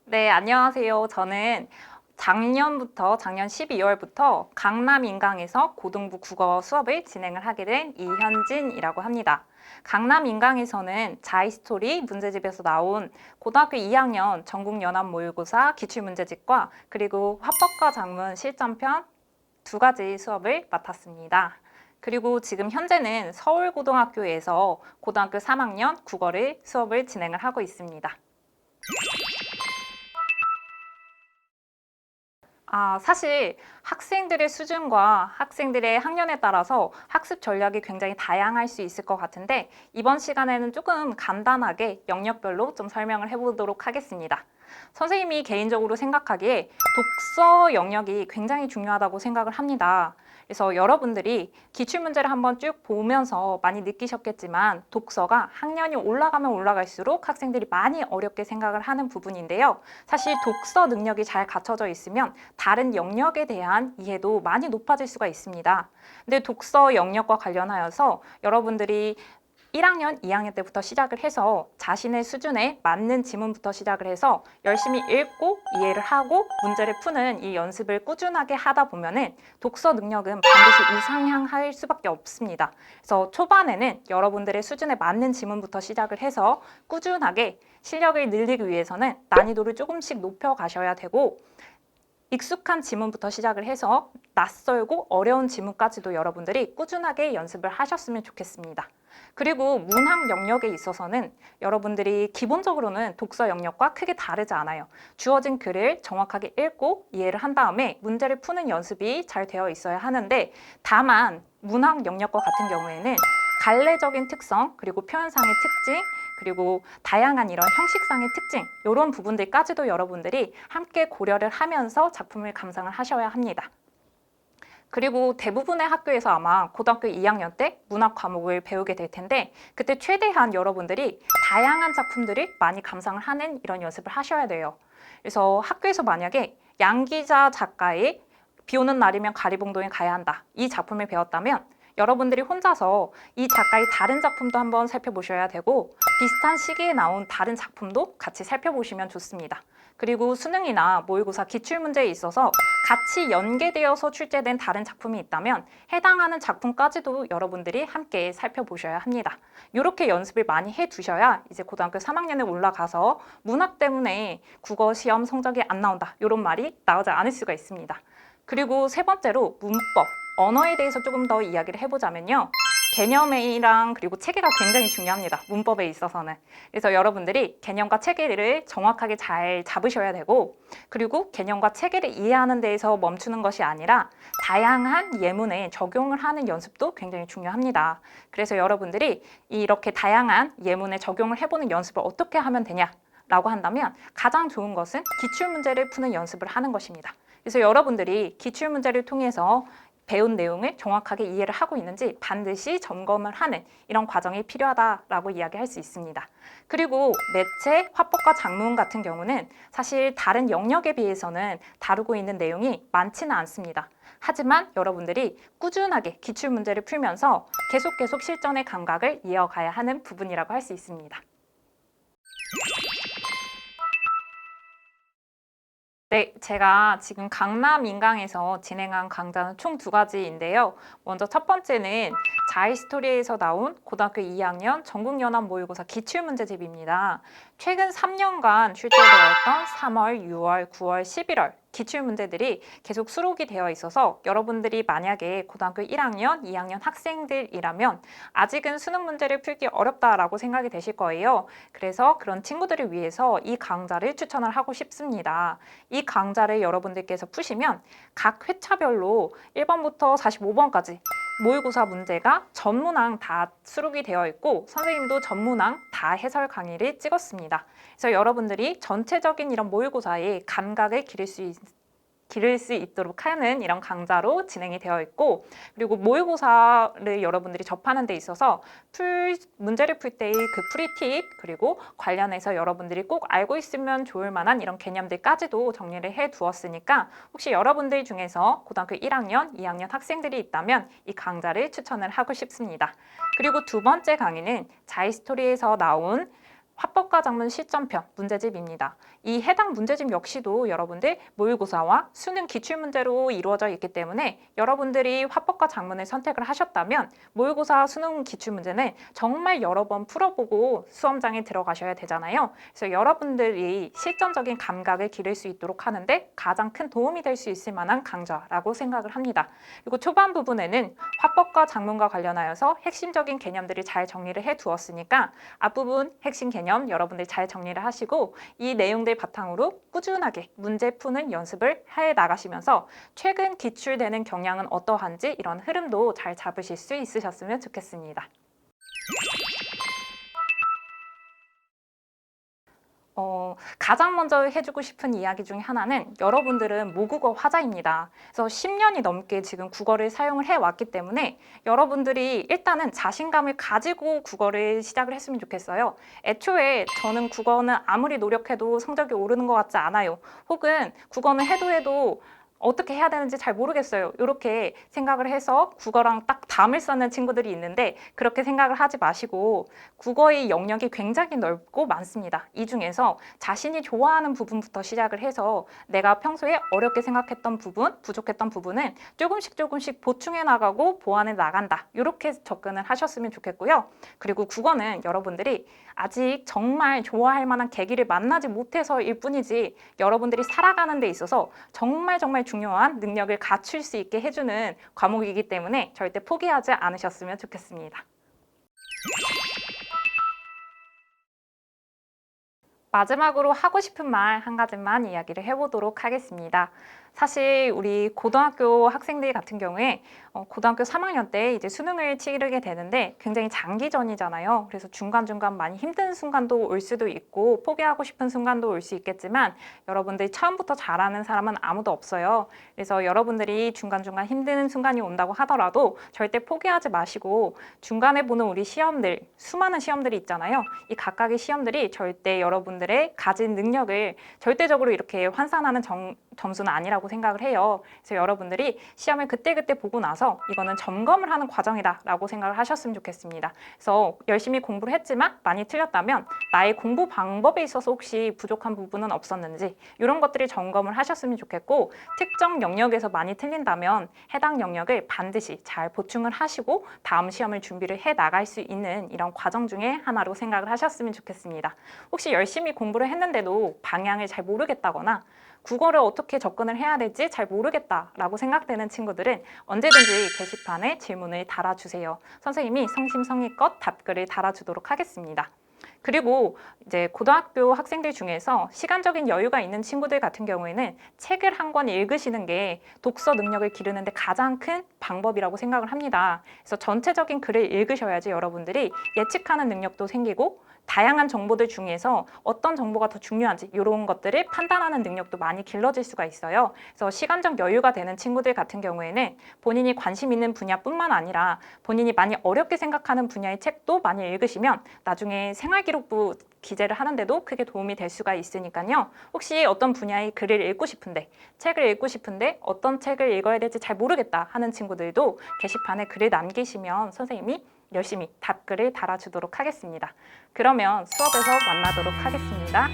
네, 안녕하세요. 저는 작년 12월부터 강남 인강에서 고등부 국어 수업을 진행을 하게 된 이현진이라고 합니다. 강남 인강에서는 자이스토리 문제집에서 나온 고등학교 2학년 전국연합 모의고사 기출문제집과 그리고 화법과 작문 실전편 두 가지 수업을 맡았습니다. 그리고 지금 현재는 서울고등학교에서 고등학교 3학년 국어를 수업을 진행을 하고 있습니다. 사실 학생들의 수준과 학생들의 학년에 따라서 학습 전략이 굉장히 다양할 수 있을 것 같은데 이번 시간에는 조금 간단하게 영역별로 좀 설명을 해보도록 하겠습니다. 선생님이 개인적으로 생각하기에 독서 영역이 굉장히 중요하다고 생각을 합니다. 그래서 여러분들이 기출문제를 한번 쭉 보면서 많이 느끼셨겠지만 독서가 학년이 올라가면 올라갈수록 학생들이 많이 어렵게 생각을 하는 부분인데요. 사실 독서 능력이 잘 갖춰져 있으면 다른 영역에 대한 이해도 많이 높아질 수가 있습니다. 근데 독서 영역과 관련하여서 여러분들이 1학년, 2학년 때부터 시작을 해서 자신의 수준에 맞는 지문부터 시작을 해서 열심히 읽고 이해를 하고 문제를 푸는 이 연습을 꾸준하게 하다 보면은 독서 능력은 반드시 우상향할 수밖에 없습니다. 그래서 초반에는 여러분들의 수준에 맞는 지문부터 시작을 해서 꾸준하게 실력을 늘리기 위해서는 난이도를 조금씩 높여 가셔야 되고 익숙한 지문부터 시작을 해서 낯설고 어려운 지문까지도 여러분들이 꾸준하게 연습을 하셨으면 좋겠습니다. 그리고 문학 영역에 있어서는 여러분들이 기본적으로는 독서 영역과 크게 다르지 않아요. 주어진 글을 정확하게 읽고 이해를 한 다음에 문제를 푸는 연습이 잘 되어 있어야 하는데 다만 문학 영역과 같은 경우에는 갈래적인 특성, 그리고 표현상의 특징, 그리고 다양한 이런 형식상의 특징 이런 부분들까지도 여러분들이 함께 고려를 하면서 작품을 감상을 하셔야 합니다. 그리고 대부분의 학교에서 아마 고등학교 2학년 때 문학 과목을 배우게 될 텐데 그때 최대한 여러분들이 다양한 작품들을 많이 감상을 하는 이런 연습을 하셔야 돼요. 그래서 학교에서 만약에 양기자 작가의 비 오는 날이면 가리봉동에 가야 한다 이 작품을 배웠다면 여러분들이 혼자서 이 작가의 다른 작품도 한번 살펴보셔야 되고 비슷한 시기에 나온 다른 작품도 같이 살펴보시면 좋습니다. 그리고 수능이나 모의고사 기출문제에 있어서 같이 연계되어서 출제된 다른 작품이 있다면 해당하는 작품까지도 여러분들이 함께 살펴보셔야 합니다. 이렇게 연습을 많이 해두셔야 이제 고등학교 3학년에 올라가서 문학 때문에 국어 시험 성적이 안 나온다 이런 말이 나오지 않을 수가 있습니다. 그리고 세 번째로 문법, 언어에 대해서 조금 더 이야기를 해보자면요. 개념이랑 그리고 체계가 굉장히 중요합니다. 문법에 있어서는. 그래서 여러분들이 개념과 체계를 정확하게 잘 잡으셔야 되고 그리고 개념과 체계를 이해하는 데에서 멈추는 것이 아니라 다양한 예문에 적용을 하는 연습도 굉장히 중요합니다. 그래서 여러분들이 이렇게 다양한 예문에 적용을 해보는 연습을 어떻게 하면 되냐라고 한다면 가장 좋은 것은 기출문제를 푸는 연습을 하는 것입니다. 그래서 여러분들이 기출문제를 통해서 배운 내용을 정확하게 이해를 하고 있는지 반드시 점검을 하는 이런 과정이 필요하다라고 이야기할 수 있습니다. 그리고 매체, 화법과 작문 같은 경우는 사실 다른 영역에 비해서는 다루고 있는 내용이 많지는 않습니다. 하지만 여러분들이 꾸준하게 기출문제를 풀면서 계속 실전의 감각을 이어가야 하는 부분이라고 할 수 있습니다. 네, 제가 지금 강남 인강에서 진행한 강좌는 총 두 가지인데요. 먼저 첫 번째는 자이스토리에서 나온 고등학교 2학년 전국연합 모의고사 기출문제집입니다. 최근 3년간 출제되었던 3월, 6월, 9월, 11월 기출문제들이 계속 수록이 되어 있어서 여러분들이 만약에 고등학교 1학년, 2학년 학생들이라면 아직은 수능 문제를 풀기 어렵다라고 생각이 되실 거예요. 그래서 그런 친구들을 위해서 이 강좌를 추천을 하고 싶습니다. 이 강좌를 여러분들께서 푸시면 각 회차별로 1번부터 45번까지 모의고사 문제가 전문항 다 수록이 되어 있고 선생님도 전문항 다 해설 강의를 찍었습니다. 그래서 여러분들이 전체적인 이런 모의고사에 감각을 기를 수 기를 수 있도록 하는 이런 강좌로 진행이 되어 있고, 그리고 모의고사를 여러분들이 접하는 데 있어서 문제를 풀 때의 그 풀이 팁, 그리고 관련해서 여러분들이 꼭 알고 있으면 좋을 만한 이런 개념들까지도 정리를 해 두었으니까 혹시 여러분들 중에서 고등학교 1학년, 2학년 학생들이 있다면 이 강좌를 추천을 하고 싶습니다. 그리고 두 번째 강의는 자이스토리에서 나온 화법과 작문 시점편 문제집입니다. 이 해당 문제집 역시도 여러분들 모의고사와 수능 기출문제로 이루어져 있기 때문에 여러분들이 화법과 작문을 선택을 하셨다면 모의고사 수능 기출문제는 정말 여러 번 풀어보고 수험장에 들어가셔야 되잖아요. 그래서 여러분들이 실전적인 감각을 기를 수 있도록 하는데 가장 큰 도움이 될 수 있을 만한 강좌라고 생각을 합니다. 그리고 초반 부분에는 화법과 작문과 관련하여서 핵심적인 개념들을 잘 정리를 해 두었으니까 앞부분 핵심 개념 여러분들 잘 정리를 하시고 이 내용들 바탕으로 꾸준하게 문제 푸는 연습을 해 나가시면서 최근 기출되는 경향은 어떠한지 이런 흐름도 잘 잡으실 수 있으셨으면 좋겠습니다. 가장 먼저 해주고 싶은 이야기 중에 하나는 여러분들은 모국어 화자입니다. 그래서 10년이 넘게 지금 국어를 사용을 해왔기 때문에 여러분들이 일단은 자신감을 가지고 국어를 시작을 했으면 좋겠어요. 애초에 저는 국어는 아무리 노력해도 성적이 오르는 것 같지 않아요. 혹은 국어는 해도 어떻게 해야 되는지 잘 모르겠어요. 이렇게 생각을 해서 국어랑 딱 담을 쌓는 친구들이 있는데 그렇게 생각을 하지 마시고 국어의 영역이 굉장히 넓고 많습니다. 이 중에서 자신이 좋아하는 부분부터 시작을 해서 내가 평소에 어렵게 생각했던 부분, 부족했던 부분은 조금씩 보충해 나가고 보완해 나간다. 이렇게 접근을 하셨으면 좋겠고요. 그리고 국어는 여러분들이 아직 정말 좋아할 만한 계기를 만나지 못해서일 뿐이지 여러분들이 살아가는 데 있어서 정말 중요한 능력을 갖출 수 있게 해주는 과목이기 때문에 절대 포기하지 않으셨으면 좋겠습니다. 마지막으로 하고 싶은 말 한 가지만 이야기를 해보도록 하겠습니다. 사실 우리 고등학교 학생들 같은 경우에 고등학교 3학년 때 이제 수능을 치르게 되는데 굉장히 장기전이잖아요. 그래서 중간중간 많이 힘든 순간도 올 수도 있고 포기하고 싶은 순간도 올 수 있겠지만 여러분들이 처음부터 잘하는 사람은 아무도 없어요. 그래서 여러분들이 중간중간 힘든 순간이 온다고 하더라도 절대 포기하지 마시고 중간에 보는 우리 시험들, 수많은 시험들이 있잖아요. 이 각각의 시험들이 절대 여러분들의 가진 능력을 절대적으로 이렇게 환산하는 점수는 아니라고 생각을 해요. 그래서 여러분들이 시험을 그때그때 보고 나서 이거는 점검을 하는 과정이다 라고 생각을 하셨으면 좋겠습니다. 그래서 열심히 공부를 했지만 많이 틀렸다면 나의 공부 방법에 있어서 혹시 부족한 부분은 없었는지 이런 것들이 점검을 하셨으면 좋겠고 특정 영역에서 많이 틀린다면 해당 영역을 반드시 잘 보충을 하시고 다음 시험을 준비를 해 나갈 수 있는 이런 과정 중에 하나로 생각을 하셨으면 좋겠습니다. 혹시 열심히 공부를 했는데도 방향을 잘 모르겠다거나 국어를 어떻게 접근을 해야 될지 잘 모르겠다라고 생각되는 친구들은 언제든지 게시판에 질문을 달아주세요. 선생님이 성심성의껏 답글을 달아주도록 하겠습니다. 그리고 이제 고등학교 학생들 중에서 시간적인 여유가 있는 친구들 같은 경우에는 책을 한 권 읽으시는 게 독서 능력을 기르는 데 가장 큰 방법이라고 생각을 합니다. 그래서 전체적인 글을 읽으셔야지 여러분들이 예측하는 능력도 생기고 다양한 정보들 중에서 어떤 정보가 더 중요한지 이런 것들을 판단하는 능력도 많이 길러질 수가 있어요. 그래서 시간적 여유가 되는 친구들 같은 경우에는 본인이 관심 있는 분야뿐만 아니라 본인이 많이 어렵게 생각하는 분야의 책도 많이 읽으시면 나중에 생활기록부 기재를 하는데도 크게 도움이 될 수가 있으니까요. 혹시 어떤 분야의 글을 읽고 싶은데 책을 읽고 싶은데 어떤 책을 읽어야 될지 잘 모르겠다 하는 친구들도 게시판에 글을 남기시면 선생님이 열심히 답글을 달아주도록 하겠습니다. 그러면 수업에서 만나도록 하겠습니다.